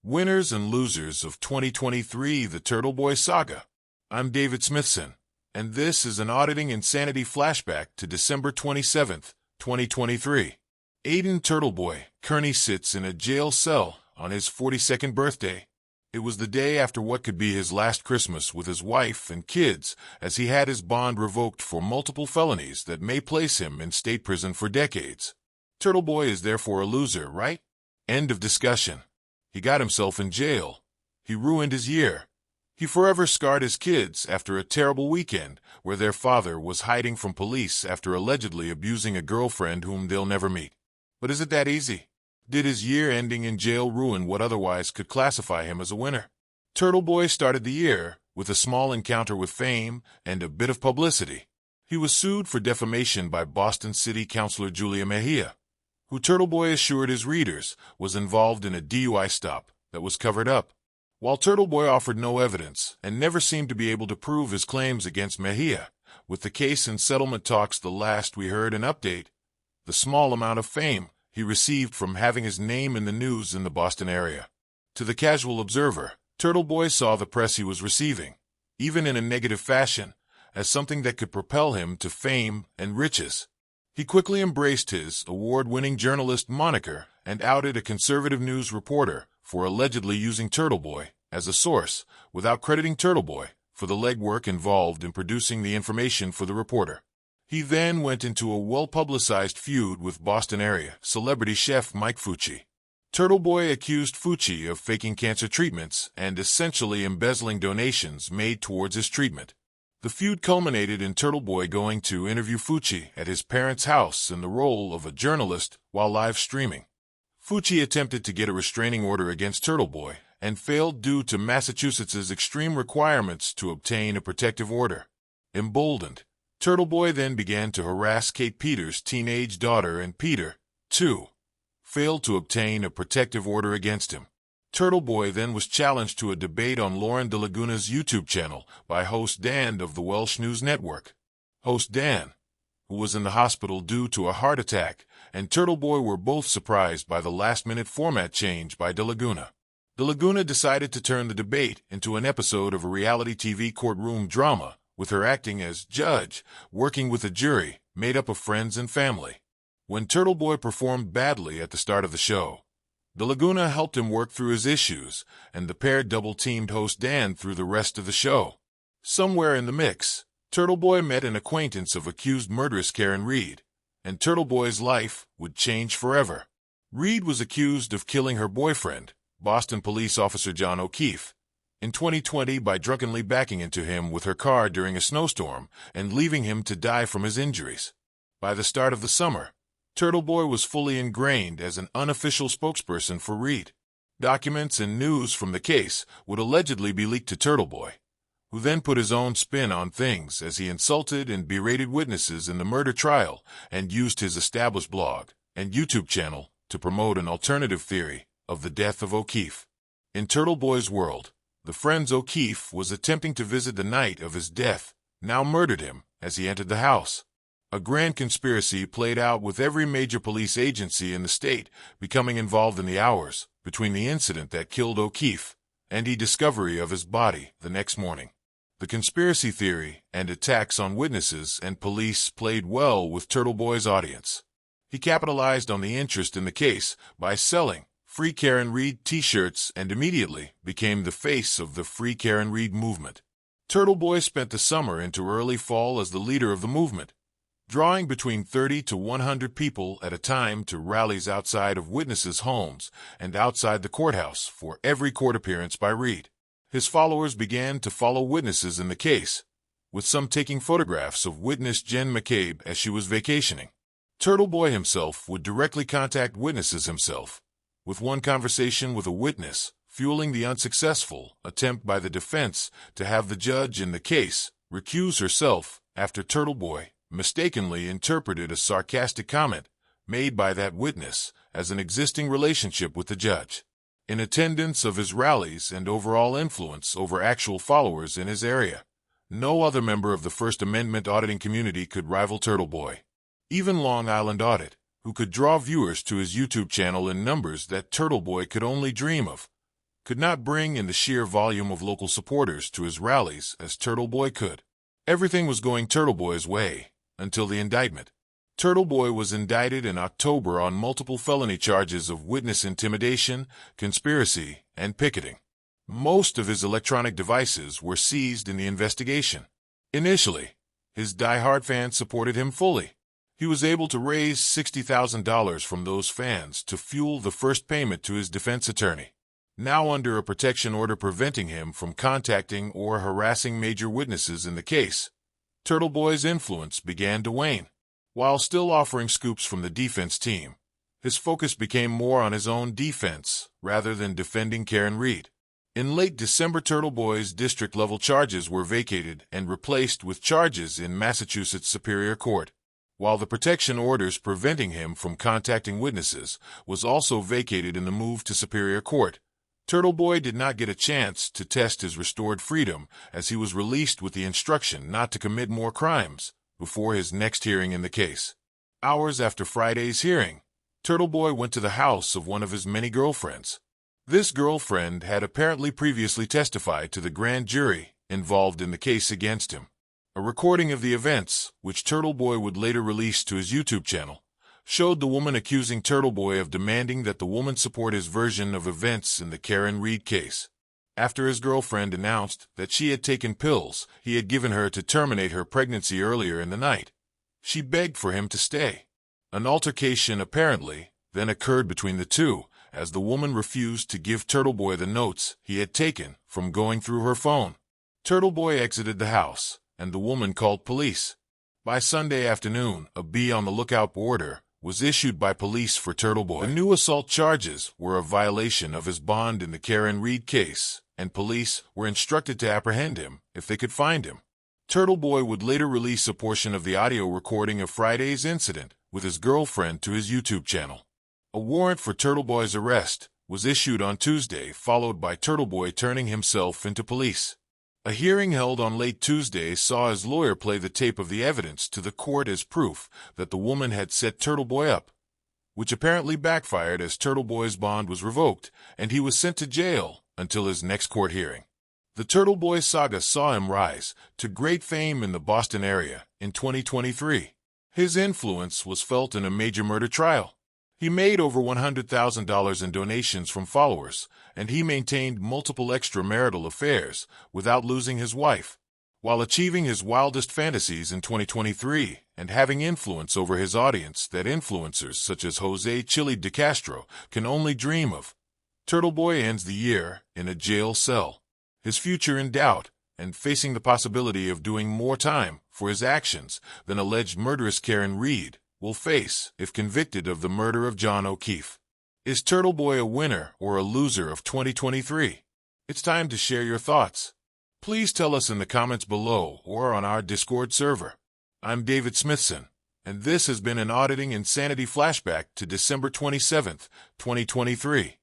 Winners and losers of 2023 The Turtleboy Saga. I'm David Smithson, and this is an auditing insanity flashback to December 27, 2023. Aidan Turtleboy Kearney sits in a jail cell on his 42nd birthday. It was the day after what could be his last Christmas with his wife and kids, as he had his bond revoked for multiple felonies that may place him in state prison for decades. Turtleboy is therefore a loser, right? End of discussion. He got himself in jail. He ruined his year. He forever scarred his kids after a terrible weekend where their father was hiding from police after allegedly abusing a girlfriend whom they'll never meet. But is it that easy? Did his year ending in jail ruin what otherwise could classify him as a winner? Turtleboy started the year with a small encounter with fame and a bit of publicity. He was sued for defamation by Boston City Councilor Julia Mejia, who Turtleboy assured his readers was involved in a DUI stop that was covered up. While Turtleboy offered no evidence and never seemed to be able to prove his claims against Mejia, with the case and settlement talks the last we heard an update, the small amount of fame he received from having his name in the news in the Boston area. To the casual observer, Turtleboy saw the press he was receiving, even in a negative fashion, as something that could propel him to fame and riches. He quickly embraced his award-winning journalist moniker and outed a conservative news reporter for allegedly using Turtleboy as a source, without crediting Turtleboy for the legwork involved in producing the information for the reporter. He then went into a well-publicized feud with Boston-area celebrity chef Mike Fucci. Turtleboy accused Fucci of faking cancer treatments and essentially embezzling donations made towards his treatment. The feud culminated in Turtleboy going to interview Fucci at his parents' house in the role of a journalist while live streaming. Fucci attempted to get a restraining order against Turtleboy and failed due to Massachusetts's extreme requirements to obtain a protective order. Emboldened, Turtleboy then began to harass Kate Peters' teenage daughter, and Peter, too, failed to obtain a protective order against him. Turtleboy then was challenged to a debate on Lauren de Laguna's YouTube channel by host Dan of the Welsh News Network. Host Dan, who was in the hospital due to a heart attack, and Turtleboy were both surprised by the last-minute format change by de Laguna. De Laguna decided to turn the debate into an episode of a reality TV courtroom drama, with her acting as judge, working with a jury made up of friends and family. When Turtleboy performed badly at the start of the show, De Laguna helped him work through his issues, and the pair double-teamed host Dan through the rest of the show. Somewhere in the mix, Turtleboy met an acquaintance of accused murderess Karen Reed, and Turtleboy's life would change forever. Reed was accused of killing her boyfriend, Boston police officer John O'Keefe, in 2020 by drunkenly backing into him with her car during a snowstorm and leaving him to die from his injuries. By the start of the summer, Turtleboy was fully ingrained as an unofficial spokesperson for Reed. Documents and news from the case would allegedly be leaked to Turtleboy, who then put his own spin on things as he insulted and berated witnesses in the murder trial and used his established blog and YouTube channel to promote an alternative theory of the death of O'Keefe. In Turtleboy's world, the friends O'Keefe was attempting to visit the night of his death now murdered him as he entered the house. A grand conspiracy played out with every major police agency in the state becoming involved in the hours between the incident that killed O'Keefe and the discovery of his body the next morning. The conspiracy theory and attacks on witnesses and police played well with Turtleboy's audience. He capitalized on the interest in the case by selling Free Karen Reed t-shirts and immediately became the face of the Free Karen Reed movement. Turtleboy spent the summer into early fall as the leader of the movement, drawing between 30 to 100 people at a time to rallies outside of witnesses' homes and outside the courthouse for every court appearance by Reed. His followers began to follow witnesses in the case, with some taking photographs of witness Jen McCabe as she was vacationing. Turtleboy himself would directly contact witnesses himself, with one conversation with a witness fueling the unsuccessful attempt by the defense to have the judge in the case recuse herself after Turtleboy mistakenly interpreted a sarcastic comment made by that witness as an existing relationship with the judge. In attendance of his rallies and overall influence over actual followers in his area, no other member of the First Amendment auditing community could rival Turtleboy. Even Long Island Audit, who could draw viewers to his YouTube channel in numbers that Turtleboy could only dream of, could not bring in the sheer volume of local supporters to his rallies as Turtleboy could. Everything was going Turtleboy's way, until the indictment. Turtleboy was indicted in October on multiple felony charges of witness intimidation, conspiracy, and picketing. Most of his electronic devices were seized in the investigation. Initially, his diehard fans supported him fully. He was able to raise $60,000 from those fans to fuel the first payment to his defense attorney. Now under a protection order preventing him from contacting or harassing major witnesses in the case, Turtleboy's influence began to wane. While still offering scoops from the defense team, his focus became more on his own defense rather than defending Kearney. In late December, Turtleboy's district-level charges were vacated and replaced with charges in Massachusetts Superior Court, while the protection orders preventing him from contacting witnesses was also vacated in the move to Superior Court. Turtleboy did not get a chance to test his restored freedom as he was released with the instruction not to commit more crimes before his next hearing in the case. Hours after Friday's hearing, Turtleboy went to the house of one of his many girlfriends. This girlfriend had apparently previously testified to the grand jury involved in the case against him. A recording of the events, which Turtleboy would later release to his YouTube channel, showed the woman accusing Turtleboy of demanding that the woman support his version of events in the Kearney case. After his girlfriend announced that she had taken pills he had given her to terminate her pregnancy earlier in the night, she begged for him to stay. An altercation apparently then occurred between the two, as the woman refused to give Turtleboy the notes he had taken from going through her phone. Turtleboy exited the house, and the woman called police. By Sunday afternoon, a be-on-the-lookout order was issued by police for Turtleboy. The new assault charges were a violation of his bond in the Kearney case, and police were instructed to apprehend him if they could find him. Turtleboy would later release a portion of the audio recording of Friday's incident with his girlfriend to his YouTube channel. A warrant for Turtleboy's arrest was issued on Tuesday, followed by Turtleboy turning himself into police. A hearing held on late Tuesday saw his lawyer play the tape of the evidence to the court as proof that the woman had set Turtleboy up, which apparently backfired as Turtleboy's bond was revoked and he was sent to jail until his next court hearing. The Turtleboy saga saw him rise to great fame in the Boston area in 2023. His influence was felt in a major murder trial. He made over $100,000 in donations from followers, and he maintained multiple extramarital affairs without losing his wife, while achieving his wildest fantasies in 2023 and having influence over his audience that influencers such as Jose Chili de Castro can only dream of. Turtleboy ends the year in a jail cell, his future in doubt, and facing the possibility of doing more time for his actions than alleged murderess Kearney will face if convicted of the murder of John O'Keefe. Is Turtleboy a winner or a loser of 2023? It's time to share your thoughts. Please tell us in the comments below or on our Discord server. I'm David Smithson, and this has been an Auditing Insanity Flashback to December 27, 2023.